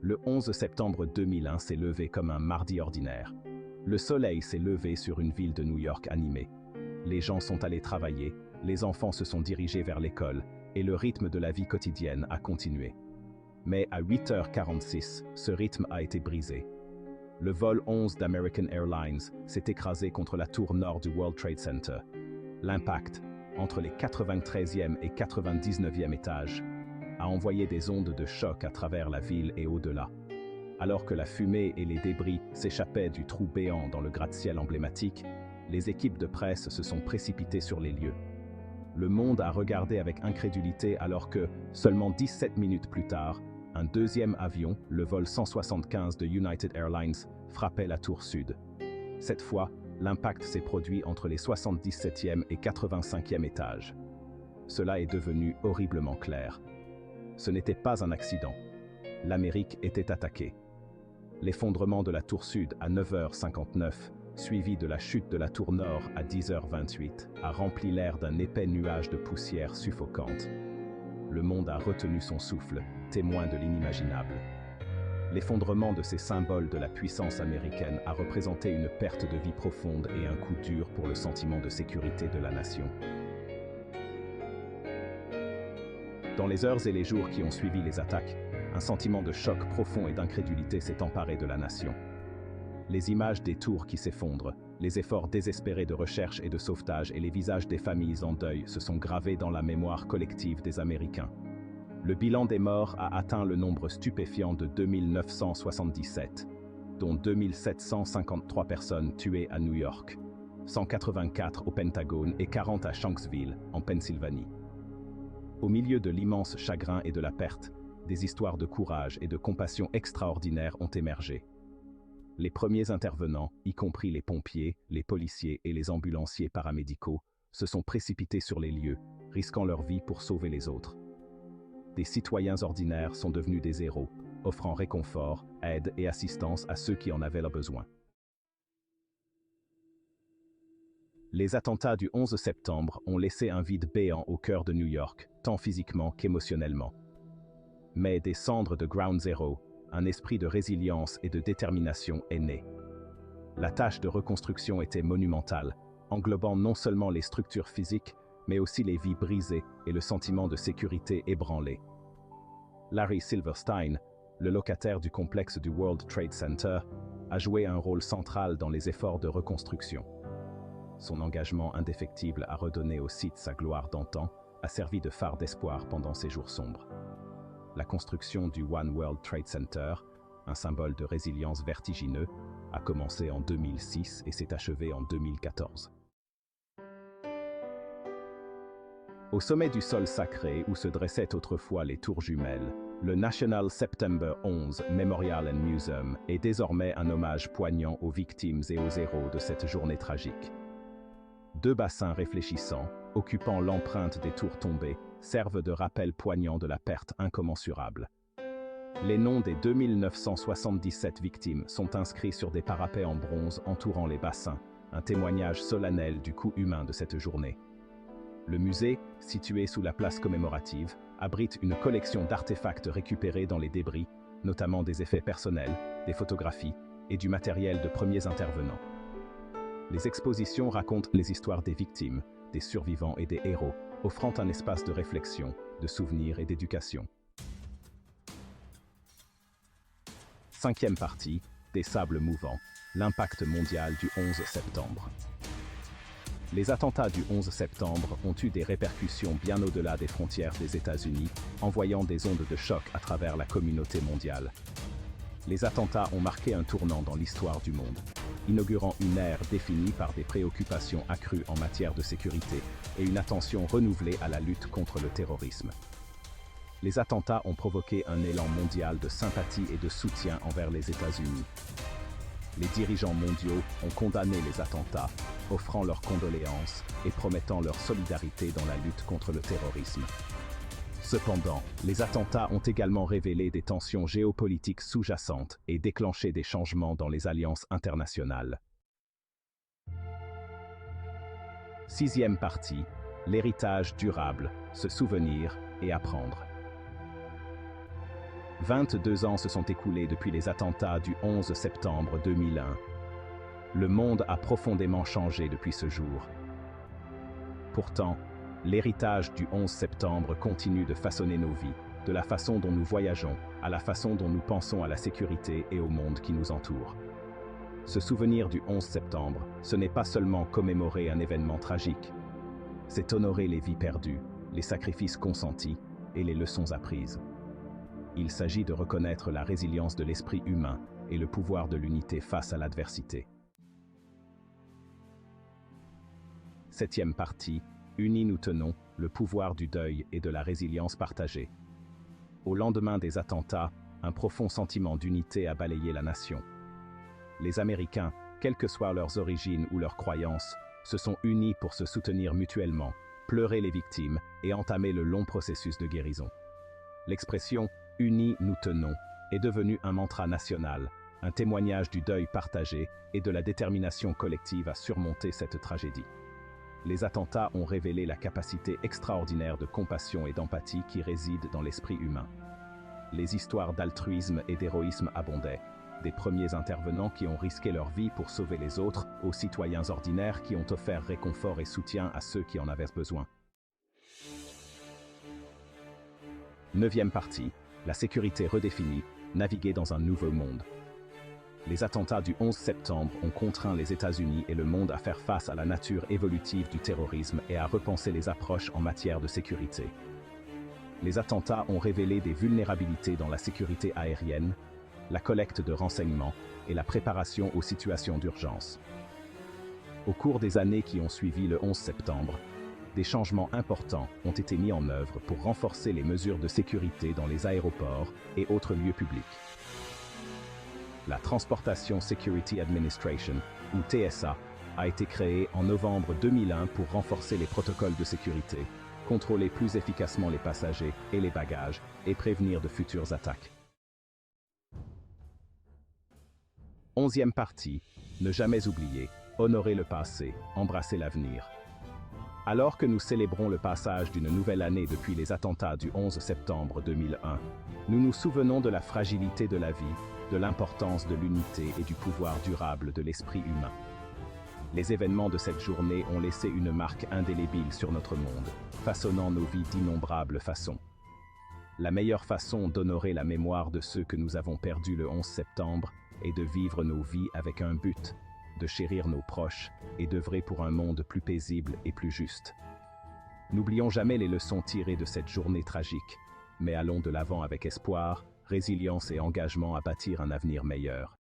Le 11 septembre 2001 s'est levé comme un mardi ordinaire. Le soleil s'est levé sur une ville de New York animée. Les gens sont allés travailler, les enfants se sont dirigés vers l'école, et le rythme de la vie quotidienne a continué. Mais à 8h46, ce rythme a été brisé. Le vol 11 d'American Airlines s'est écrasé contre la tour nord du World Trade Center. L'impact, entre les 93e et 99e étages, a envoyé des ondes de choc à travers la ville et au-delà. Alors que la fumée et les débris s'échappaient du trou béant dans le gratte-ciel emblématique, les équipes de presse se sont précipitées sur les lieux. Le monde a regardé avec incrédulité alors que, seulement 17 minutes plus tard, un deuxième avion, le vol 175 de United Airlines, frappait la tour sud. Cette fois, l'impact s'est produit entre les 77e et 85e étages. Cela est devenu horriblement clair. Ce n'était pas un accident. L'Amérique était attaquée. L'effondrement de la tour sud à 9h59, suivi de la chute de la tour nord à 10h28, a rempli l'air d'un épais nuage de poussière suffocante. Le monde a retenu son souffle, témoin de l'inimaginable. L'effondrement de ces symboles de la puissance américaine a représenté une perte de vie profonde et un coup dur pour le sentiment de sécurité de la nation. Dans les heures et les jours qui ont suivi les attaques, un sentiment de choc profond et d'incrédulité s'est emparé de la nation. Les images des tours qui s'effondrent, les efforts désespérés de recherche et de sauvetage et les visages des familles en deuil se sont gravés dans la mémoire collective des Américains. Le bilan des morts a atteint le nombre stupéfiant de 2977, dont 2753 personnes tuées à New York, 184 au Pentagone et 40 à Shanksville, en Pennsylvanie. Au milieu de l'immense chagrin et de la perte, des histoires de courage et de compassion extraordinaires ont émergé. Les premiers intervenants, y compris les pompiers, les policiers et les ambulanciers paramédicaux, se sont précipités sur les lieux, risquant leur vie pour sauver les autres. Des citoyens ordinaires sont devenus des héros, offrant réconfort, aide et assistance à ceux qui en avaient le besoin. Les attentats du 11 septembre ont laissé un vide béant au cœur de New York, tant physiquement qu'émotionnellement. Mais des cendres de Ground Zero, un esprit de résilience et de détermination est né. La tâche de reconstruction était monumentale, englobant non seulement les structures physiques, mais aussi les vies brisées et le sentiment de sécurité ébranlé. Larry Silverstein, le locataire du complexe du World Trade Center, a joué un rôle central dans les efforts de reconstruction. Son engagement indéfectible à redonner au site sa gloire d'antan a servi de phare d'espoir pendant ces jours sombres. La construction du One World Trade Center, un symbole de résilience vertigineux, a commencé en 2006 et s'est achevée en 2014. Au sommet du sol sacré où se dressaient autrefois les tours jumelles, le National September 11 Memorial and Museum est désormais un hommage poignant aux victimes et aux héros de cette journée tragique. Deux bassins réfléchissants, occupant l'empreinte des tours tombées, servent de rappel poignant de la perte incommensurable. Les noms des 2977 victimes sont inscrits sur des parapets en bronze entourant les bassins, un témoignage solennel du coût humain de cette journée. Le musée, situé sous la place commémorative, abrite une collection d'artefacts récupérés dans les débris, notamment des effets personnels, des photographies et du matériel de premiers intervenants. Les expositions racontent les histoires des victimes, des survivants et des héros, offrant un espace de réflexion, de souvenirs et d'éducation. Cinquième partie, des sables mouvants, l'impact mondial du 11 septembre. Les attentats du 11 septembre ont eu des répercussions bien au-delà des frontières des États-Unis, envoyant des ondes de choc à travers la communauté mondiale. Les attentats ont marqué un tournant dans l'histoire du monde, inaugurant une ère définie par des préoccupations accrues en matière de sécurité et une attention renouvelée à la lutte contre le terrorisme. Les attentats ont provoqué un élan mondial de sympathie et de soutien envers les États-Unis. Les dirigeants mondiaux ont condamné les attentats, offrant leurs condoléances et promettant leur solidarité dans la lutte contre le terrorisme. Cependant, les attentats ont également révélé des tensions géopolitiques sous-jacentes et déclenché des changements dans les alliances internationales. Sixième partie, l'héritage durable, se souvenir et apprendre. 22 ans se sont écoulés depuis les attentats du 11 septembre 2001. Le monde a profondément changé depuis ce jour. Pourtant, l'héritage du 11 septembre continue de façonner nos vies, de la façon dont nous voyageons, à la façon dont nous pensons à la sécurité et au monde qui nous entoure. Se souvenir du 11 septembre, ce n'est pas seulement commémorer un événement tragique, c'est honorer les vies perdues, les sacrifices consentis et les leçons apprises. Il s'agit de reconnaître la résilience de l'esprit humain et le pouvoir de l'unité face à l'adversité. 7e partie, unis nous tenons, le pouvoir du deuil et de la résilience partagée. Au lendemain des attentats, un profond sentiment d'unité a balayé la nation. Les Américains, quelles que soient leurs origines ou leurs croyances, se sont unis pour se soutenir mutuellement, pleurer les victimes et entamer le long processus de guérison. L'expression « unis nous tenons » est devenue un mantra national, un témoignage du deuil partagé et de la détermination collective à surmonter cette tragédie. Les attentats ont révélé la capacité extraordinaire de compassion et d'empathie qui réside dans l'esprit humain. Les histoires d'altruisme et d'héroïsme abondaient, des premiers intervenants qui ont risqué leur vie pour sauver les autres, aux citoyens ordinaires qui ont offert réconfort et soutien à ceux qui en avaient besoin. 9e partie, la sécurité redéfinie, naviguer dans un nouveau monde. Les attentats du 11 septembre ont contraint les États-Unis et le monde à faire face à la nature évolutive du terrorisme et à repenser les approches en matière de sécurité. Les attentats ont révélé des vulnérabilités dans la sécurité aérienne, la collecte de renseignements et la préparation aux situations d'urgence. Au cours des années qui ont suivi le 11 septembre, des changements importants ont été mis en œuvre pour renforcer les mesures de sécurité dans les aéroports et autres lieux publics. La Transportation Security Administration, ou TSA, a été créée en novembre 2001 pour renforcer les protocoles de sécurité, contrôler plus efficacement les passagers et les bagages et prévenir de futures attaques. 11e partie, ne jamais oublier, honorer le passé, embrasser l'avenir. Alors que nous célébrons le passage d'une nouvelle année depuis les attentats du 11 septembre 2001, nous nous souvenons de la fragilité de la vie, de l'importance de l'unité et du pouvoir durable de l'esprit humain. Les événements de cette journée ont laissé une marque indélébile sur notre monde, façonnant nos vies d'innombrables façons. La meilleure façon d'honorer la mémoire de ceux que nous avons perdus le 11 septembre est de vivre nos vies avec un but, de chérir nos proches et d'œuvrer pour un monde plus paisible et plus juste. N'oublions jamais les leçons tirées de cette journée tragique, mais allons de l'avant avec espoir, résilience et engagement à bâtir un avenir meilleur.